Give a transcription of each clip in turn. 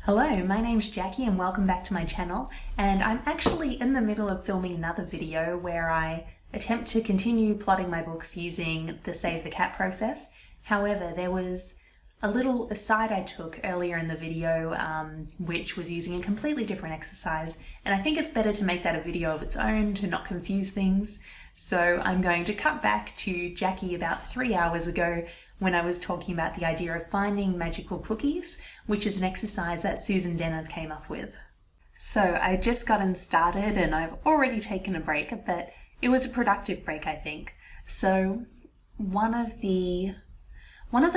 Hello, my name's Jackie and welcome back to my channel, and I'm actually in the middle of filming another video where I attempt to continue plotting my books using the Save the Cat process. However, there was a little aside I took earlier in the video which was using a completely different exercise, and I think it's better to make that a video of its own to not confuse things. So I'm going to cut back to Jackie about 3 hours ago when I was talking about the idea of finding magical cookies, which is an exercise that Susan Dennard came up with. So I just gotten started and I've already taken a break, but it was a productive break, I think. So one of the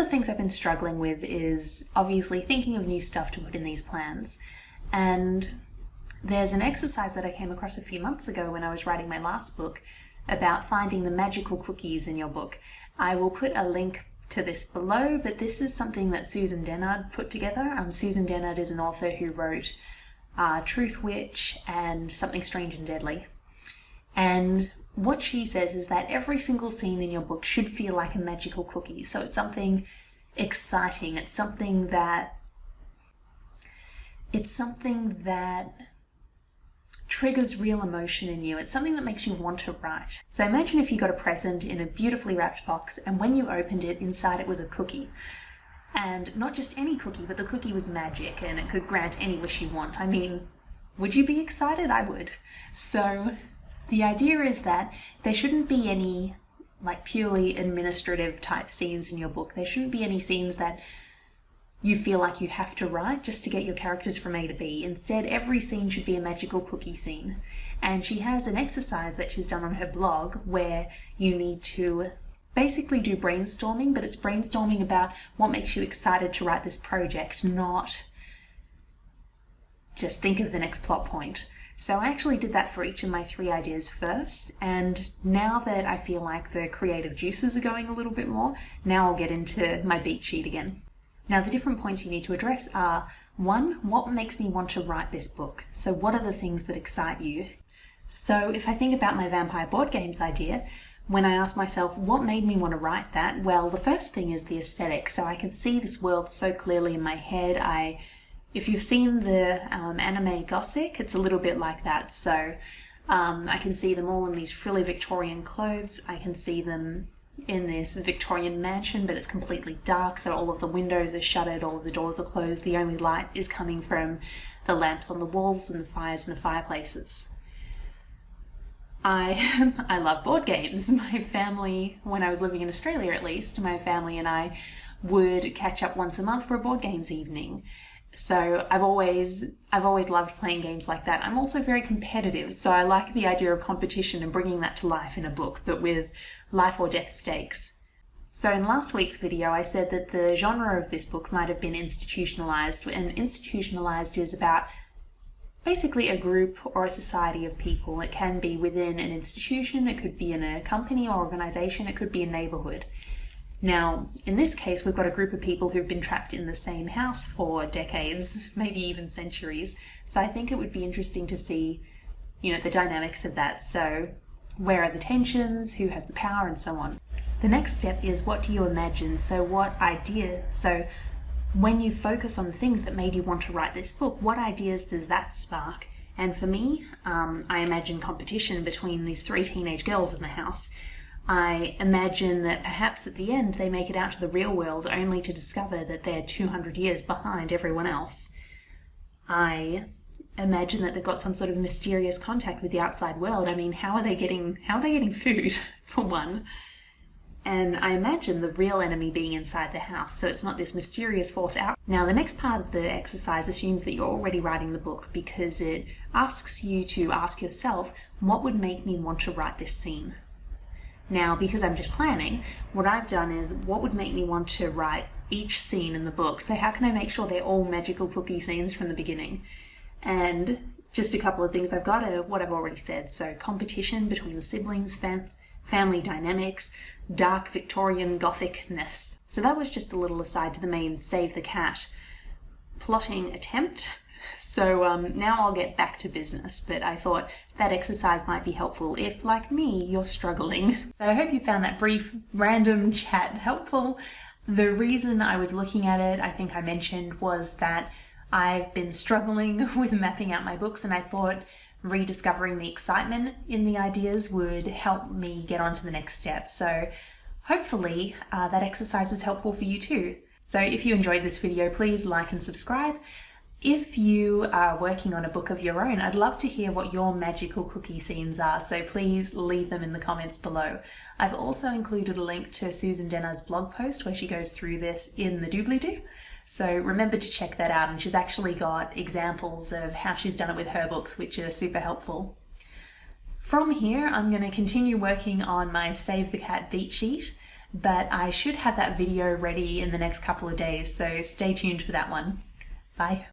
things I've been struggling with is obviously thinking of new stuff to put in these plans. And there's an exercise that I came across a few months ago when I was writing my last book about finding the magical cookies in your book. I will put a link to this below, but this is something that Susan Dennard put together. Susan Dennard is an author who wrote Truth Witch and Something Strange and Deadly. And what she says is that every single scene in your book should feel like a magical cookie. So it's something exciting, it's something that triggers real emotion in you. It's something that makes you want to write. So imagine if you got a present in a beautifully wrapped box and when you opened it, inside it was a cookie. And not just any cookie, but the cookie was magic and it could grant any wish you want. I mean, would you be excited? I would. So the idea is that there shouldn't be any like purely administrative type scenes in your book. There shouldn't be any scenes that you feel like you have to write just to get your characters from A to B. Instead, every scene should be a magical cookie scene. And she has an exercise that she's done on her blog where you need to basically do brainstorming, but it's brainstorming about what makes you excited to write this project, not just think of the next plot point. So I actually did that for each of my 3 ideas first, and now that I feel like the creative juices are going a little bit more, now I'll get into my beat sheet again. Now, the different points you need to address are, 1, what makes me want to write this book? So what are the things that excite you? So if I think about my vampire board games idea, when I ask myself what made me want to write that, well, the first thing is the aesthetic. So I can see this world so clearly in my head. If you've seen the anime Gothic, it's a little bit like that. So I can see them all in these frilly Victorian clothes. I can see them in this Victorian mansion, but it's completely dark, so all of the windows are shuttered, all of the doors are closed, the only light is coming from the lamps on the walls and the fires in the fireplaces. I love board games. My family, when I was living in Australia at least, my family and I would catch up once a month for a board games evening. So I've always loved playing games like that. I'm also very competitive, so I like the idea of competition and bringing that to life in a book, but with life or death stakes. So in last week's video I said that the genre of this book might have been institutionalized, and institutionalized is about basically a group or a society of people. It can be within an institution, it could be in a company or organization, it could be a neighborhood. Now, in this case, we've got a group of people who've been trapped in the same house for decades, maybe even centuries. So I think it would be interesting to see, the dynamics of that. So where are the tensions, who has the power, and so on. The next step is, what do you imagine? So when you focus on the things that made you want to write this book, what ideas does that spark? And for me, I imagine competition between these 3 teenage girls in the house. I imagine that perhaps at the end they make it out to the real world only to discover that they're 200 years behind everyone else. I imagine that they've got some sort of mysterious contact with the outside world. I mean, how are they getting food, for one? And I imagine the real enemy being inside the house, so it's not this mysterious force out. Now, the next part of the exercise assumes that you're already writing the book, because it asks you to ask yourself, what would make me want to write this scene? Now, because I'm just planning, what I've done is, what would make me want to write each scene in the book? So how can I make sure they're all magical cookie scenes from the beginning? And just a couple of things I've got are what I've already said. So competition between the siblings, family dynamics, dark Victorian Gothicness. So that was just a little aside to the main Save the Cat plotting attempt. So now I'll get back to business, but I thought that exercise might be helpful if, like me, you're struggling. So I hope you found that brief, random chat helpful. The reason I was looking at it, I think I mentioned, was that I've been struggling with mapping out my books, and I thought rediscovering the excitement in the ideas would help me get on to the next step. So hopefully that exercise is helpful for you too. So if you enjoyed this video, please like and subscribe. If you are working on a book of your own, I'd love to hear what your magical cookie scenes are, so please leave them in the comments below. I've also included a link to Susan Dennard's blog post where she goes through this in the doobly-doo. So remember to check that out, and she's actually got examples of how she's done it with her books, which are super helpful. From here, I'm going to continue working on my Save the Cat beat sheet, but I should have that video ready in the next couple of days, so stay tuned for that one. Bye.